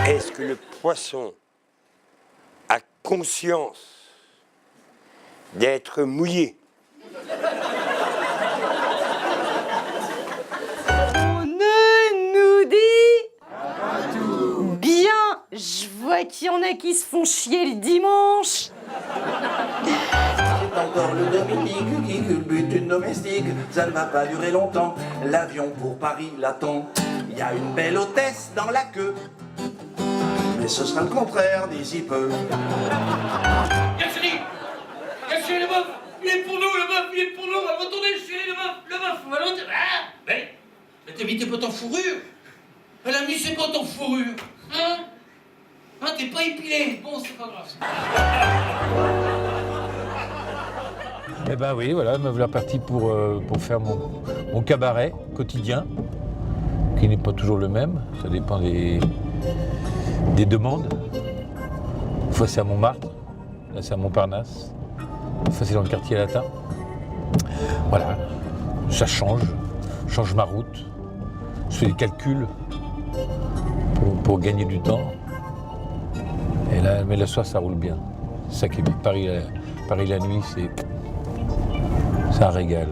Est-ce que le poisson a conscience d'être mouillé? On ne nous dit bien. Je vois qu'il y en a qui se font chier le dimanche. C'est encore le Dominique qui culbute une domestique. Ça ne va pas durer longtemps. L'avion pour Paris l'attend. Il y a une belle hôtesse dans la queue. Mais ce sera le contraire d'ici peu. Chérie, le bœuf, il est pour nous, le bœuf, il est pour nous, on va retourner chez le bœuf, on va l'autre. Ah, mais t'es pas en fourrure. La nuit, c'est pas en fourrure. Hein? T'es pas épilé. Bon, c'est pas grave. Eh ben oui, voilà, me voilà parti pour faire mon cabaret quotidien, qui n'est pas toujours le même, ça dépend des demandes. Une fois c'est à Montmartre, là c'est à Montparnasse, une fois c'est dans le quartier latin. Voilà, ça change, je change ma route, je fais des calculs pour gagner du temps. Et là, mais le soir ça roule bien. C'est ça qui est bien. Paris la nuit, c'est un régal.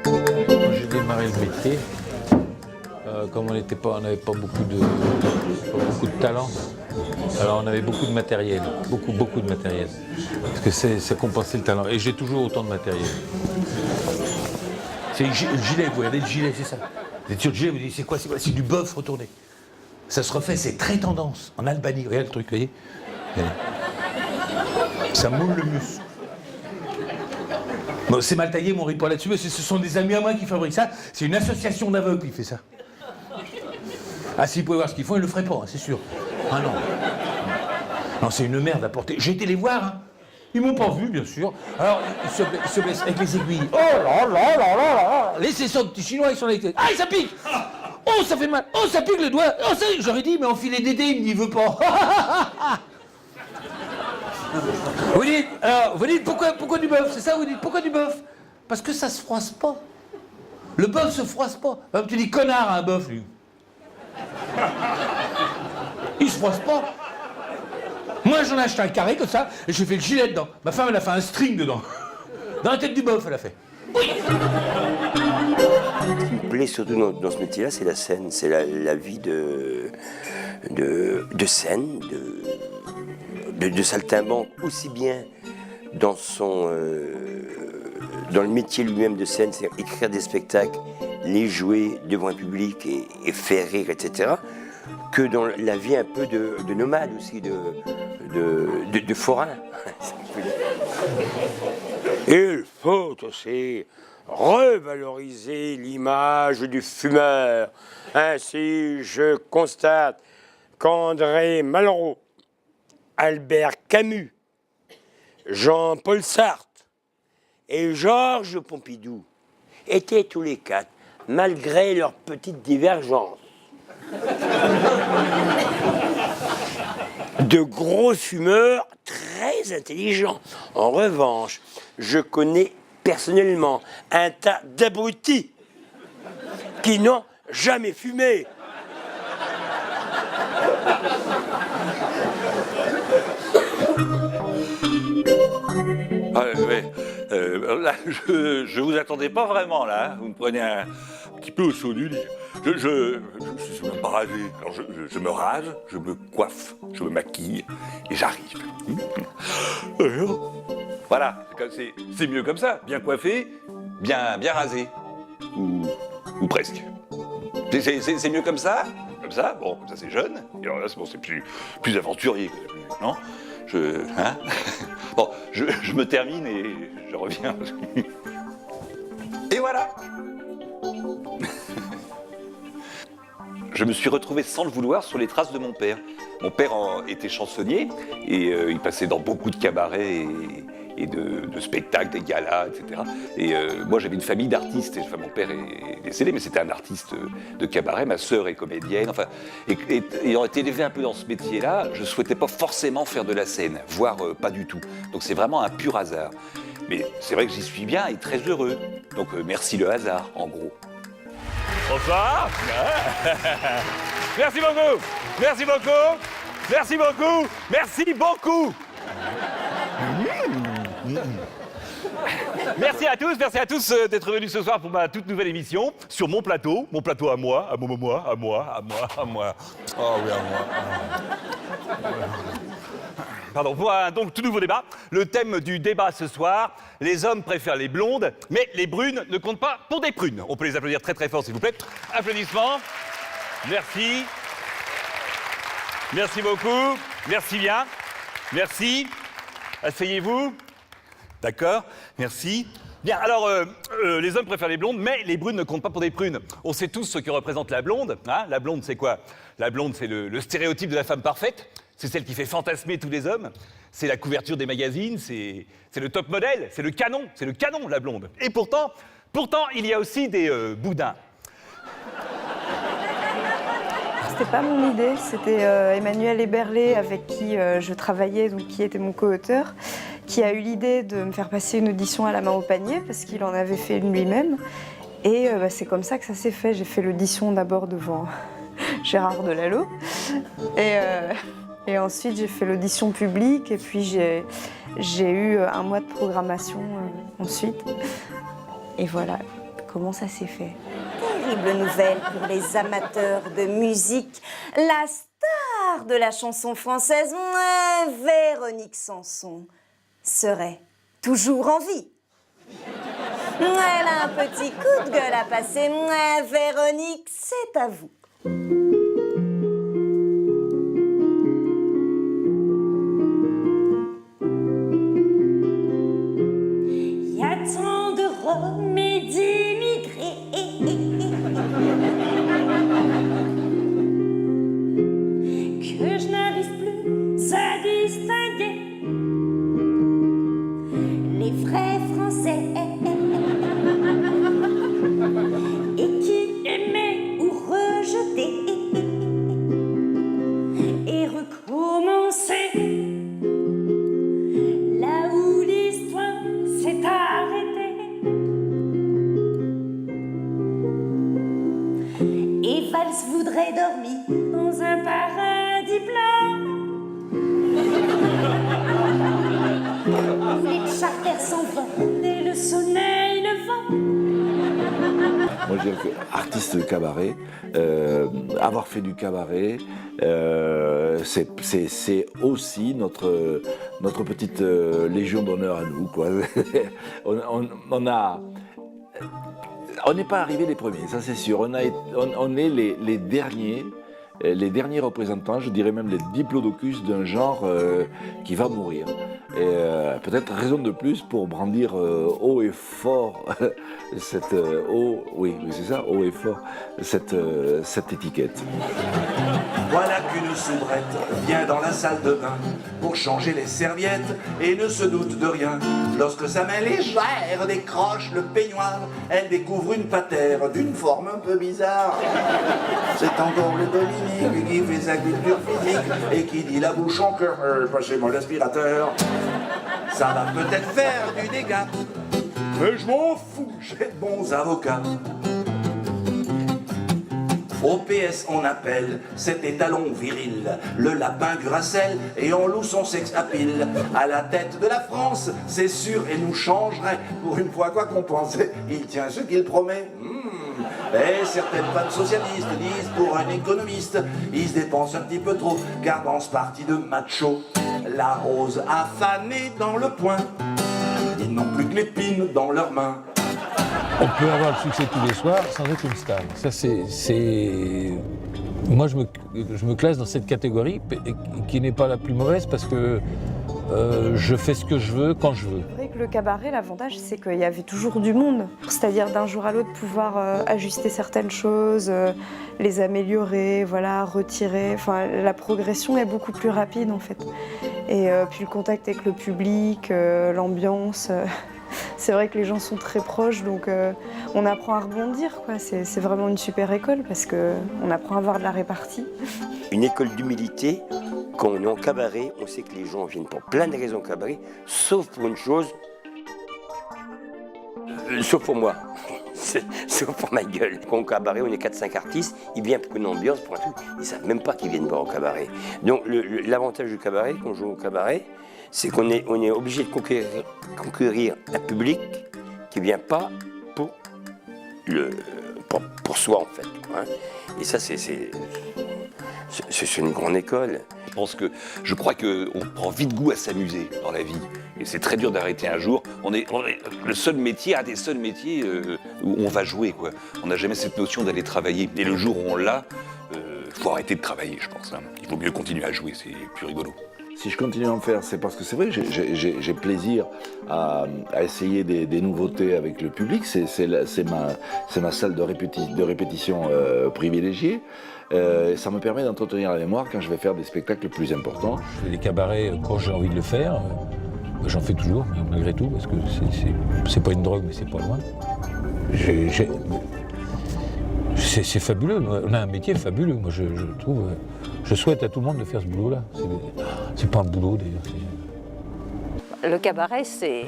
Quand j'ai démarré le métier, comme on n'avait pas beaucoup de talent, alors on avait beaucoup de matériel, beaucoup de matériel, parce que ça compensait le talent. Et j'ai toujours autant de matériel. C'est le gilet, vous regardez le gilet, c'est ça. Vous êtes sur le gilet, vous dites c'est quoi? C'est du bœuf retourné. Ça se refait, c'est très tendance en Albanie. Regardez le truc, vous voyez. Ça moule le muscle. Bon, c'est mal taillé, mon ripoll là-dessus, mais ce sont des amis à moi qui fabriquent ça. C'est une association d'aveugles qui fait ça. Ah, s'ils pouvaient voir ce qu'ils font, ils le feraient pas, hein, c'est sûr. Ah non. Non, c'est une merde à porter. J'ai été les voir, hein. Ils m'ont pas vu, bien sûr. Alors, ils se blessent avec les aiguilles. Oh là là là là là. Laissez ça aux petits Chinois, ils sont là. Ah, ça pique. Oh, ça fait mal. Oh, ça pique le doigt. Oh, ça... J'aurais dit, mais enfiler des dés, il me dit, il veut pas. Vous dites pourquoi du bœuf? C'est ça, vous dites pourquoi du bœuf? Parce que ça se froisse pas. Le bœuf se froisse pas. Alors, tu dis connard à un bœuf, lui. Il se froisse pas. Moi, j'en ai acheté un carré comme ça, et j'ai fait le gilet dedans. Ma femme, elle a fait un string dedans. Dans la tête du bœuf, elle a fait. Oui. Ce qui me plaît surtout dans ce métier-là, c'est la scène, c'est la vie de scène, de saltimbanque, aussi bien dans le métier lui-même de scène, c'est-à-dire écrire des spectacles, les jouer devant un public et faire rire, etc., que dans la vie un peu de nomade aussi, de forain. Il faut aussi revaloriser l'image du fumeur. Ainsi, je constate qu'André Malraux, Albert Camus, Jean-Paul Sartre et Georges Pompidou étaient tous les quatre, malgré leurs petites divergences, de gros fumeurs très intelligents. En revanche, je connais personnellement un tas d'abrutis qui n'ont jamais fumé. Ah, ouais. Là, je vous attendais pas vraiment, là. Vous me prenez un petit peu au saut du lit. Je suis même pas rasé. Alors je me rase, je me coiffe, je me maquille et j'arrive. Voilà, c'est mieux comme ça. Bien coiffé, bien rasé. Ou presque. C'est mieux comme ça. Comme ça, bon, comme ça c'est jeune. Et alors là, c'est plus aventurier. Non? Bon, je me termine et je reviens. Et voilà. Je me suis retrouvé sans le vouloir sur les traces de mon père. Mon père était chansonnier et il passait dans beaucoup de cabarets et de spectacles, des galas, etc. Et moi j'avais une famille d'artistes. Enfin, mon père est décédé, mais c'était un artiste de cabaret. Ma sœur est comédienne. Enfin, et ayant été élevé un peu dans ce métier-là, je ne souhaitais pas forcément faire de la scène, voire pas du tout. Donc c'est vraiment un pur hasard. Mais c'est vrai que j'y suis bien et très heureux. Donc merci le hasard, en gros. Bonsoir. Merci beaucoup. Merci beaucoup. Merci beaucoup. Merci beaucoup. Merci à tous d'être venus ce soir pour ma toute nouvelle émission sur mon plateau à moi, à moi. Oh oui, à moi. Pardon, pour un donc tout nouveau débat. Le thème du débat ce soir, les hommes préfèrent les blondes, mais les brunes ne comptent pas pour des prunes. On peut les applaudir très très fort s'il vous plaît. Applaudissements. Merci. Merci beaucoup. Merci bien. Merci. Asseyez-vous. D'accord. Merci. Bien, alors, les hommes préfèrent les blondes, mais les brunes ne comptent pas pour des prunes. On sait tous ce que représente la blonde. Hein. La blonde, c'est quoi? La blonde, c'est le stéréotype de la femme parfaite. C'est celle qui fait fantasmer tous les hommes. C'est la couverture des magazines, c'est le top modèle, c'est le canon, la blonde. Et pourtant, il y a aussi des boudins. C'était pas mon idée, c'était Emmanuel Eberlé avec qui je travaillais, donc qui était mon co-auteur, qui a eu l'idée de me faire passer une audition à la main au panier parce qu'il en avait fait une lui-même. Et c'est comme ça que ça s'est fait. J'ai fait l'audition d'abord devant Gérard Delalot. Et ensuite, j'ai fait l'audition publique et puis j'ai eu un mois de programmation ensuite. Et voilà comment ça s'est fait. Terrible nouvelle pour les amateurs de musique. La star de la chanson française, Véronique Sanson, serait toujours en vie. Elle a un petit coup de gueule à passer. Véronique, c'est à vous. Y a tant de Roms et d'immigrés que je n'arrive plus à distinguer les vrais Français et qui aimaient ou rejetaient et recommencer là où l'histoire s'est arrêtée. Et Valls voudrait dormir dans un paradis blanc. Les charters s'envolent et le soleil le vent. Moi, je dirais que artiste de cabaret, avoir fait du cabaret, c'est aussi notre petite légion d'honneur à nous, quoi. On n'est pas arrivé les premiers, ça c'est sûr. On est les derniers représentants, je dirais même les diplodocus d'un genre qui va mourir. Et peut-être raison de plus pour brandir haut et fort cette haut et fort cette étiquette. Voilà qu'une soubrette vient dans la salle de bain pour changer les serviettes et ne se doute de rien. Lorsque sa main légère décroche le peignoir, elle découvre une patère d'une forme un peu bizarre. C'est encore le Dominique qui fait sa culture physique et qui dit la bouche en cœur, passez-moi l'aspirateur. Ça va peut-être faire du dégât, mais je m'en fous, j'ai de bons avocats. Au PS, on appelle cet étalon viril le lapin du Racel et on loue son sex à pile. À la tête de la France, c'est sûr, et nous changerait. Pour une fois, quoi qu'on pense, il tient ce qu'il promet. Et certaines femmes socialistes disent pour un économiste, il se dépense un petit peu trop, car dans ce parti de macho, la rose a fané dans le poing. Ils n'ont plus que l'épine dans leurs mains. On peut avoir le succès tous les soirs sans être une star. Ça, c'est... Moi, je me classe dans cette catégorie qui n'est pas la plus mauvaise parce que je fais ce que je veux quand je veux. C'est vrai que le cabaret, l'avantage, c'est qu'il y avait toujours du monde. C'est-à-dire d'un jour à l'autre, pouvoir ajuster certaines choses, les améliorer, voilà, retirer. Enfin, la progression est beaucoup plus rapide, en fait. Et puis le contact avec le public, l'ambiance... C'est vrai que les gens sont très proches, donc on apprend à rebondir, quoi. C'est vraiment une super école parce qu'on apprend à avoir de la répartie. Une école d'humilité, quand on est en cabaret, on sait que les gens viennent pour plein de raisons au cabaret, sauf pour une chose, sauf pour moi, sauf pour ma gueule. Quand au cabaret, on est 4-5 artistes, ils viennent pour une ambiance, pour un truc, ils ne savent même pas qu'ils viennent boire au cabaret. Donc l'avantage du cabaret, quand on joue au cabaret, c'est qu'on est obligé de conquérir un public qui ne vient pas pour soi, en fait. Hein. Et ça, c'est une grande école. Je crois qu'on prend vite goût à s'amuser dans la vie. Et c'est très dur d'arrêter un jour. On est le seul métier, un des seuls métiers où on va jouer, quoi. On n'a jamais cette notion d'aller travailler. Et le jour où on l'a, faut arrêter de travailler, je pense. Hein. Il vaut mieux continuer à jouer, c'est plus rigolo. Si je continue à en faire, c'est parce que c'est vrai que j'ai plaisir à essayer des nouveautés avec le public. C'est ma salle de répétition privilégiée. Ça me permet d'entretenir la mémoire quand je vais faire des spectacles plus importants. Je fais des cabarets quand j'ai envie de le faire. J'en fais toujours, malgré tout, parce que c'est pas une drogue, mais c'est pas loin. C'est fabuleux. On a un métier fabuleux, moi je trouve. Je souhaite à tout le monde de faire ce boulot-là. C'est pas un boulot d'ailleurs. Le cabaret, c'est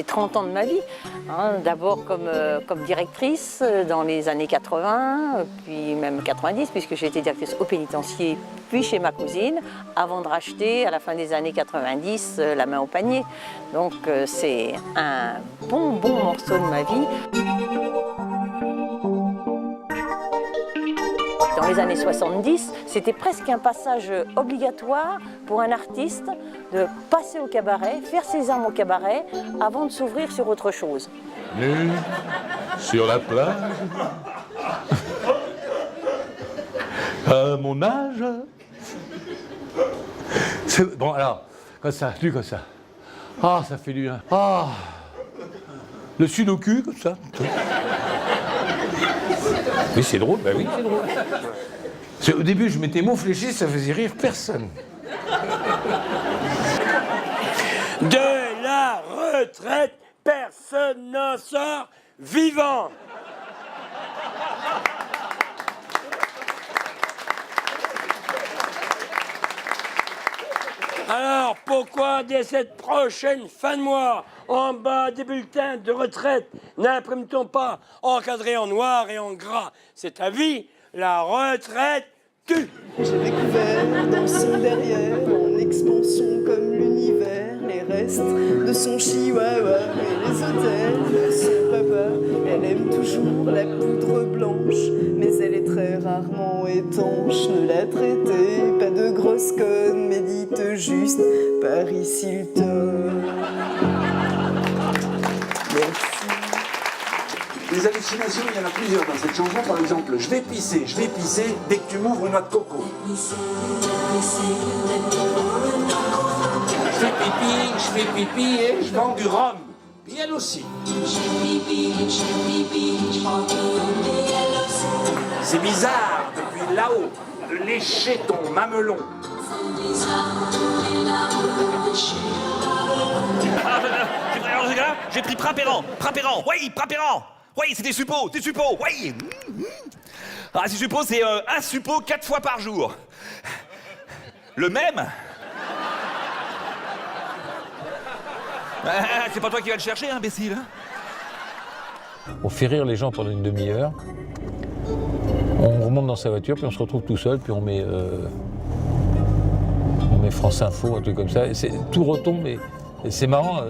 30 ans de ma vie. Hein. D'abord comme directrice dans les années 80, puis même 90, puisque j'ai été directrice au pénitencier, puis chez ma cousine, avant de racheter à la fin des années 90 La Main au Panier. Donc c'est un bon morceau de ma vie. Dans les années 70, c'était presque un passage obligatoire pour un artiste de passer au cabaret, faire ses armes au cabaret, avant de s'ouvrir sur autre chose. Nu, sur la plage, à mon âge. Bon alors, comme ça, nu comme ça. Ah, ça fait du bien. Ah, le sud au cul, comme ça. Mais c'est drôle, bah oui, c'est drôle. Au début, je mettais mots fléchis, ça faisait rire personne. De la retraite, personne n'en sort vivant. Alors, pourquoi dès cette prochaine fin de mois, en bas des bulletins de retraite, n'imprime-t-on pas encadré en noir et en gras? C'est à vie, la retraite tue. J'ai découvert dans son derrière, en expansion comme l'univers, les restes de son chihuahua et les hôtels de son papa. Elle aime toujours la poudre blanche, mais elle est très rarement étanche. Ne la traitez pas de grosse conne, mais dites juste Paris Hilton. Merci. Les hallucinations, il y en a plusieurs dans cette chanson. Par exemple, je vais pisser dès que tu m'ouvres une noix de coco. Je fais pipi et je vends du rhum. Puis elle aussi. C'est bizarre, depuis là-haut, de lécher ton mamelon. Alors, j'ai pris Prapéran, oui, Prapéran. Oui, c'est des suppos, oui. Ah, ces suppos, c'est un suppo 4 fois par jour. Le même. C'est pas toi qui vas le chercher, imbécile. On fait rire les gens pendant une demi-heure. On remonte dans sa voiture, puis on se retrouve tout seul, puis on met France Info, un truc comme ça. Et tout retombe, et c'est marrant,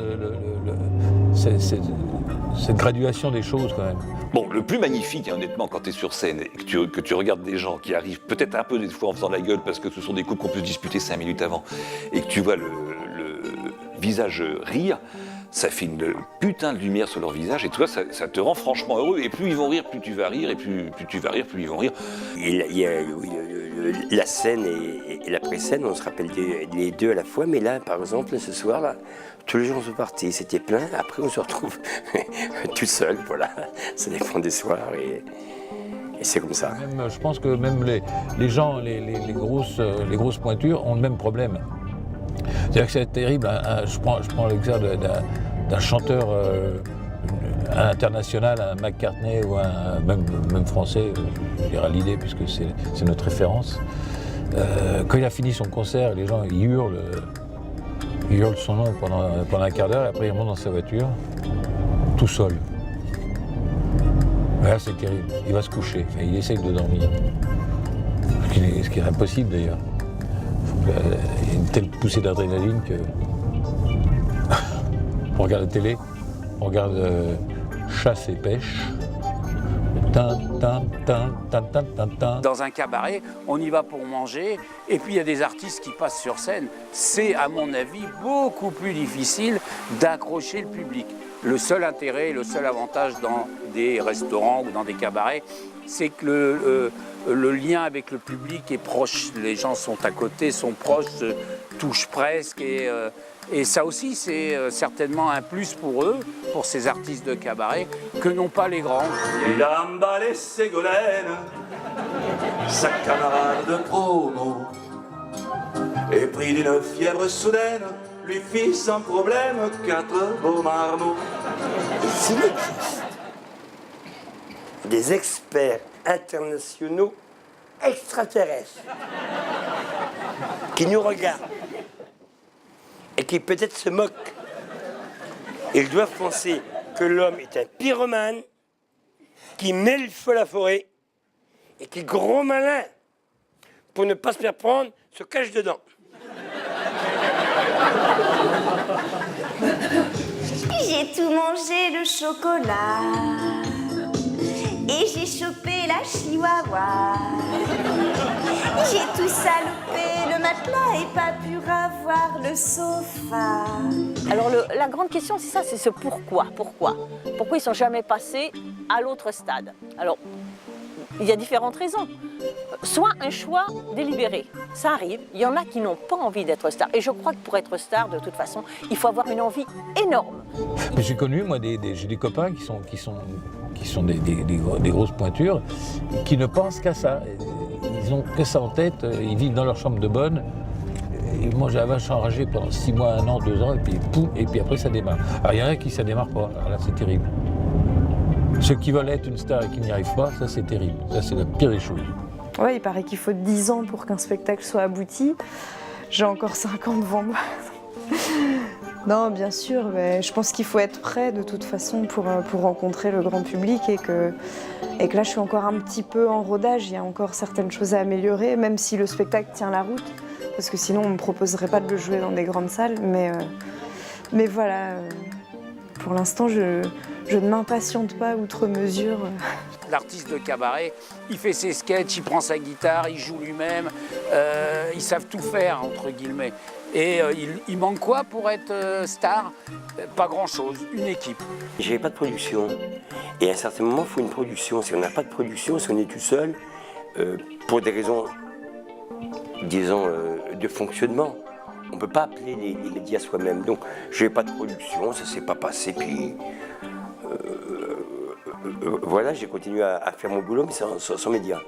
cette graduation des choses quand même. Bon, le plus magnifique, honnêtement, quand tu es sur scène et que tu regardes des gens qui arrivent peut-être un peu des fois en faisant la gueule parce que ce sont des couples qu'on peut se disputer 5 minutes avant et que tu vois le visage rire, ça fait une putain de lumière sur leur visage et toi, ça te rend franchement heureux. Et plus ils vont rire, plus tu vas rire, et plus tu vas rire, plus ils vont rire. Il y a la scène et l'après-scène, on se rappelle les deux à la fois, mais là, par exemple, ce soir, là, tous les gens sont partis, c'était plein, après on se retrouve tout seul, voilà, ça dépend des soirs et c'est comme ça. Même, je pense que même les gens, les grosses pointures ont le même problème. C'est-à-dire que c'est terrible, je prends l'exemple d'un chanteur international, un McCartney ou un même français, je dirais l'idée puisque c'est notre référence. Quand il a fini son concert, les gens ils hurlent son nom pendant un quart d'heure et après il remonte dans sa voiture, tout seul. Là c'est terrible, il va se coucher, enfin, il essaye de dormir. Ce qui est impossible d'ailleurs. Il y a une telle poussée d'adrénaline que... on regarde la télé, on regarde chasse et pêche. Dans un cabaret, on y va pour manger, et puis il y a des artistes qui passent sur scène. C'est, à mon avis, beaucoup plus difficile d'accrocher le public. Le seul intérêt, le seul avantage dans des restaurants ou dans des cabarets, c'est que le lien avec le public est proche. Les gens sont à côté, sont proches, se touchent presque, et ça aussi, c'est certainement un plus pour eux, pour ces artistes de cabaret, que n'ont pas les grands. Il a emballé Ségolène, sa camarade de promo, et pris d'une fièvre soudaine, lui fit sans problème 4 beaux marmots. S'il existe des experts internationaux extraterrestres qui nous regardent et qui peut-être se moquent, ils doivent penser que l'homme est un pyromane qui met le feu à la forêt et qui, gros malin, pour ne pas se faire prendre, se cache dedans. J'ai tout mangé le chocolat et j'ai chopé la chihuahua. J'ai tout salopé le matelas et pas pu ravoir le sofa. Alors la grande question, c'est ça, c'est ce pourquoi. Pourquoi ils ne sont jamais passés à l'autre stade? Alors, il y a différentes raisons. Soit un choix délibéré, ça arrive. Il y en a qui n'ont pas envie d'être star. Et je crois que pour être star, de toute façon, il faut avoir une envie énorme. J'ai connu, moi, j'ai des copains qui sont des grosses pointures, qui ne pensent qu'à ça. Ils ont que ça en tête, ils vivent dans leur chambre de bonne. Et moi, j'ai la vache enragée pendant 6 mois, 1 an, 2 ans, et puis poum, et puis après, ça démarre. Alors, il y en a qui ça démarre pas. Alors là, c'est terrible. Ceux qui veulent être une star et qui n'y arrivent pas, ça, c'est terrible. Ça, c'est la pire des choses. Ouais, il paraît qu'il faut 10 ans pour qu'un spectacle soit abouti. J'ai encore 5 ans devant moi. Non, bien sûr, mais je pense qu'il faut être prêt de toute façon pour rencontrer le grand public et que là, je suis encore un petit peu en rodage. Il y a encore certaines choses à améliorer, même si le spectacle tient la route, parce que sinon, on ne me proposerait pas de le jouer dans des grandes salles. Mais voilà, pour l'instant, je ne m'impatiente pas outre mesure. L'artiste de cabaret, il fait ses sketchs, il prend sa guitare, il joue lui-même, ils savent tout faire, entre guillemets. Et il manque quoi pour être star? Pas grand-chose, une équipe. J'avais pas de production. Et à un certain moment, il faut une production. Si on n'a pas de production, si on est tout seul, pour des raisons, disons, de fonctionnement, on ne peut pas appeler les médias soi-même. Donc, je n'avais pas de production, ça ne s'est pas passé. Puis, voilà, j'ai continué à faire mon boulot, mais sans médias.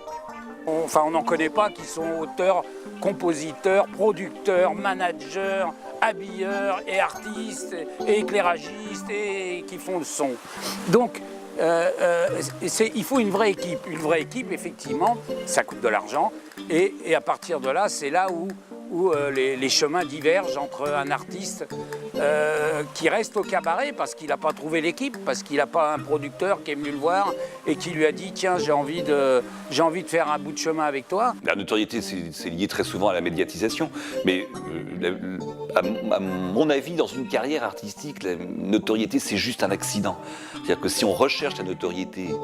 Enfin, on n'en connaît pas qui sont auteurs, compositeurs, producteurs, managers, habilleurs et artistes et éclairagistes et qui font le son. Donc, il faut une vraie équipe. Une vraie équipe, effectivement, ça coûte de l'argent. Et à partir de là, c'est là où les chemins divergent entre un artiste qui reste au cabaret parce qu'il n'a pas trouvé l'équipe, parce qu'il n'a pas un producteur qui est venu le voir et qui lui a dit « Tiens, j'ai envie de faire un bout de chemin avec toi ». La notoriété, c'est lié très souvent à la médiatisation, mais à mon avis, dans une carrière artistique, la notoriété, c'est juste un accident. C'est-à-dire que si on recherche la notoriété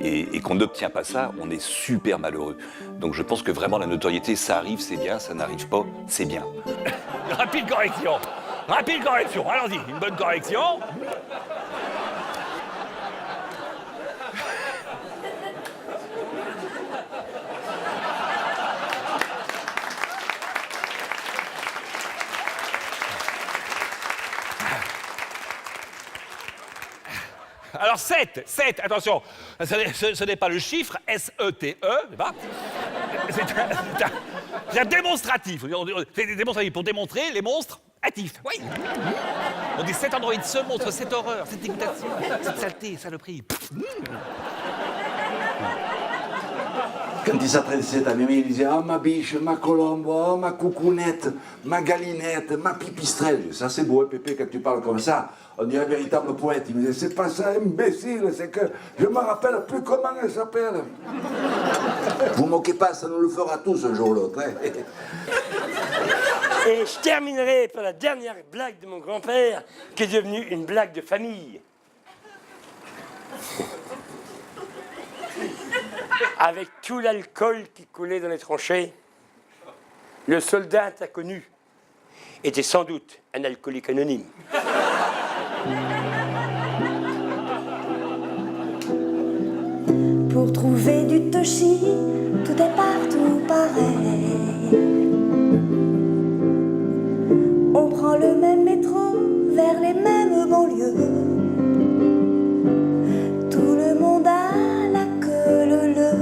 et qu'on n'obtient pas ça, on est super malheureux. Donc je pense que vraiment la notoriété, ça arrive, c'est bien, ça n'arrive pas, c'est bien. Rapide correction. Rapide correction. Allons-y, une bonne correction. Alors 7, attention, ce n'est pas le chiffre, S-E-T-E, c'est pas. C'est un démonstratif. C'est des démonstratifs pour démontrer les monstres actifs. Oui. On dit cet androïde, ce monstre, cette horreur, cette dégoûtation, cette saleté, saloperie. Quand il s'adressait à Mémé, il disait « Ah, ma biche, ma colombe, oh, ma coucounette, ma galinette, ma pipistrelle. » Ça, c'est beau, hein, Pépé, quand tu parles comme ça. On dirait un véritable poète. Il me disait « C'est pas ça, imbécile, c'est que je me rappelle plus comment elle s'appelle. » Vous moquez pas, ça nous le fera tous un jour ou l'autre. Hein. Et je terminerai par la dernière blague de mon grand-père, qui est devenue une blague de famille. Avec tout l'alcool qui coulait dans les tranchées, le soldat inconnu était sans doute un alcoolique anonyme. Pour trouver du toshi, tout est partout pareil. On prend le même métro vers les mêmes banlieues. Tout le monde a la queue leu.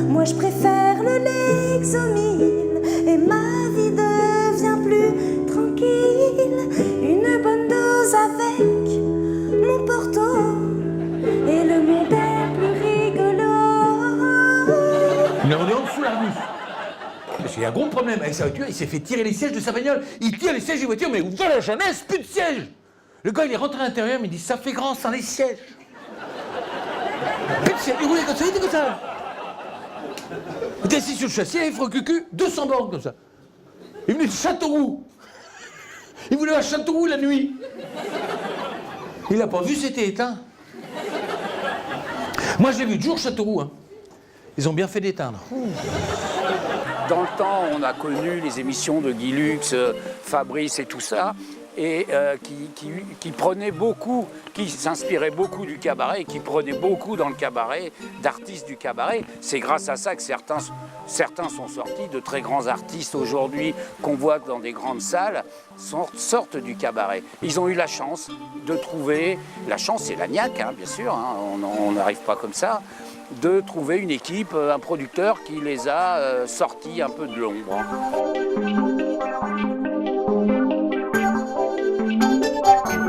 Moi je préfère le Lexomil et ma vie devient plus tranquille. Une bonne dose avec mon Porto et le monde est plus rigolo. Mais on est en dessous la rue. Parce qu'il y a un gros problème avec sa voiture, il s'est fait tirer les sièges de sa bagnole. Il tire les sièges des voitures, mais où va la jeunesse? Plus de sièges. Le gars, il est rentré à l'intérieur, mais il dit, ça fait grand sans les sièges. Plus de sièges. Il roulait comme ça, il était comme ça. Il était assis sur le châssis, il avait fait cucu, 200 bornes comme ça. Il venait de Châteauroux. Il voulait aller à Châteauroux la nuit. Il n'a pas vu, c'était éteint. Moi, je l'ai vu toujours Châteauroux. Hein. Ils ont bien fait d'éteindre. Dans le temps, on a connu les émissions de Guy Lux, Fabrice et tout ça, et qui prenaient beaucoup, qui s'inspiraient beaucoup du cabaret, et qui prenaient beaucoup dans le cabaret, d'artistes du cabaret. C'est grâce à ça que certains sont sortis, de très grands artistes aujourd'hui qu'on voit dans des grandes salles, sortent du cabaret. Ils ont eu la chance de trouver, la chance c'est la niaque, hein, bien sûr, hein, on n'arrive pas comme ça, de trouver une équipe, un producteur qui les a sortis un peu de l'ombre.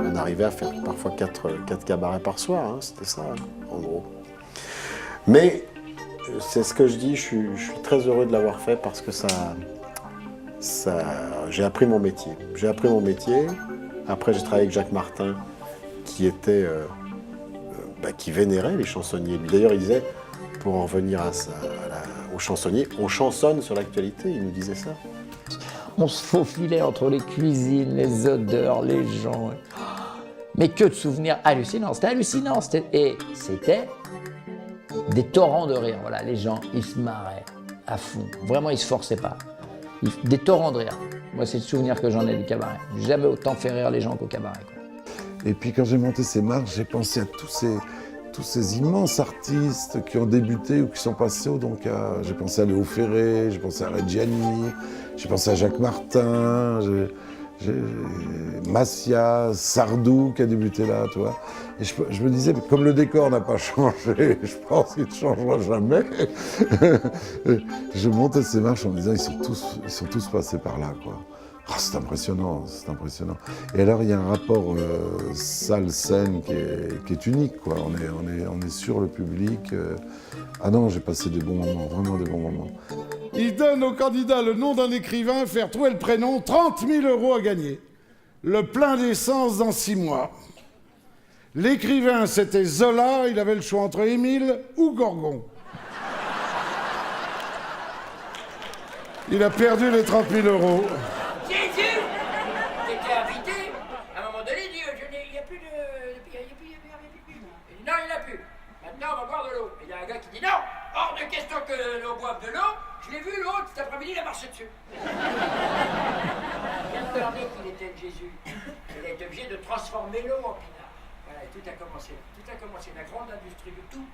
On arrivait à faire parfois 4 cabarets par soir, hein, c'était ça, hein, en gros. Mais c'est ce que je dis, je suis très heureux de l'avoir fait parce que j'ai appris mon métier. J'ai appris mon métier. Après, j'ai travaillé avec Jacques Martin, qui était... qui vénérait les chansonniers. D'ailleurs, il disait, pour en revenir aux chansonniers, on chansonne sur l'actualité, il nous disait ça. On se faufilait entre les cuisines, les odeurs, les gens. Mais que de souvenirs hallucinants. C'était hallucinant. Et c'était des torrents de rire. Voilà, les gens, ils se marraient à fond. Vraiment, ils se forçaient pas. Des torrents de rire. Moi, c'est le souvenir que j'en ai du cabaret. J'ai jamais autant fait rire les gens qu'au cabaret, quoi. Et puis quand j'ai monté ces marches, j'ai pensé à tous ces immenses artistes qui ont débuté ou qui sont passés au Donka. J'ai pensé à Léo Ferré, j'ai pensé à Reggiani, j'ai pensé à Jacques Martin, Massia, Sardou qui a débuté là, tu vois. Et je me disais, comme le décor n'a pas changé, je pense qu'il ne changera jamais. Je montais ces marches en me disant, ils sont tous passés par là, quoi. Oh, c'est impressionnant, c'est impressionnant. Et alors, il y a un rapport salle-scène qui est unique, quoi. On est sur le public. Ah non, j'ai passé des bons moments, vraiment des bons moments. Il donne au candidat le nom d'un écrivain, faire trouver le prénom, 30 000 € à gagner. Le plein d'essence dans 6 mois. L'écrivain, c'était Zola, il avait le choix entre Émile ou Gorgon. Il a perdu les 30 000 €. Jésus, t'étais invité. À un moment donné, il dit, il n'y a plus de... Il dit, non, il n'y en a plus. Maintenant, on va boire de l'eau. Et il y a un gars qui dit, non, hors de question que l'on boive de l'eau. Je l'ai vu, l'autre, cet après-midi, il a marché dessus. Bien regardé qu'il était de Jésus. Il a été obligé de transformer l'eau en pinard. Voilà, tout a commencé la grande industrie de tout.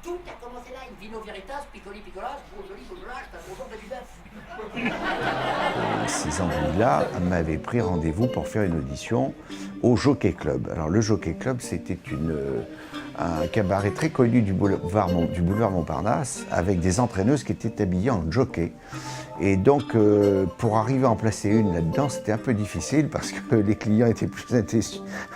Tout a commencé là, une vino veritas, picoli picolas, beaujoli beaujolage, t'as bonjour de du bœuf. Ces amis-là m'avaient pris rendez-vous pour faire une audition au Jockey Club. Alors le Jockey Club, c'était un cabaret très connu du boulevard Montparnasse, avec des entraîneuses qui étaient habillées en jockey. Et donc, pour arriver à en placer une là-dedans, c'était un peu difficile parce que les clients étaient plus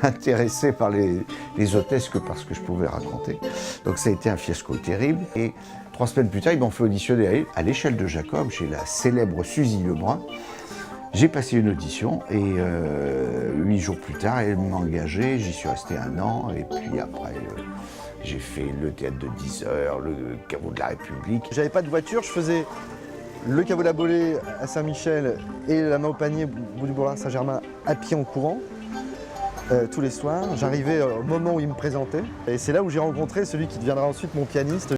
intéressés par les hôtesses que par ce que je pouvais raconter. Donc ça a été un fiasco terrible. Et 3 semaines plus tard, ils m'ont fait auditionner à l'échelle de Jacob, chez la célèbre Suzy Lebrun. J'ai passé une audition et 8 jours plus tard, elle m'a engagé. J'y suis resté 1 an et puis après, j'ai fait le théâtre de 10 heures, le caveau de la République. J'avais pas de voiture, je faisais le caveau de la Bolée à Saint-Michel et la main au panier bout du boulevard Saint-Germain à pied en courant tous les soirs. J'arrivais au moment où il me présentait et c'est là où j'ai rencontré celui qui deviendra ensuite mon pianiste.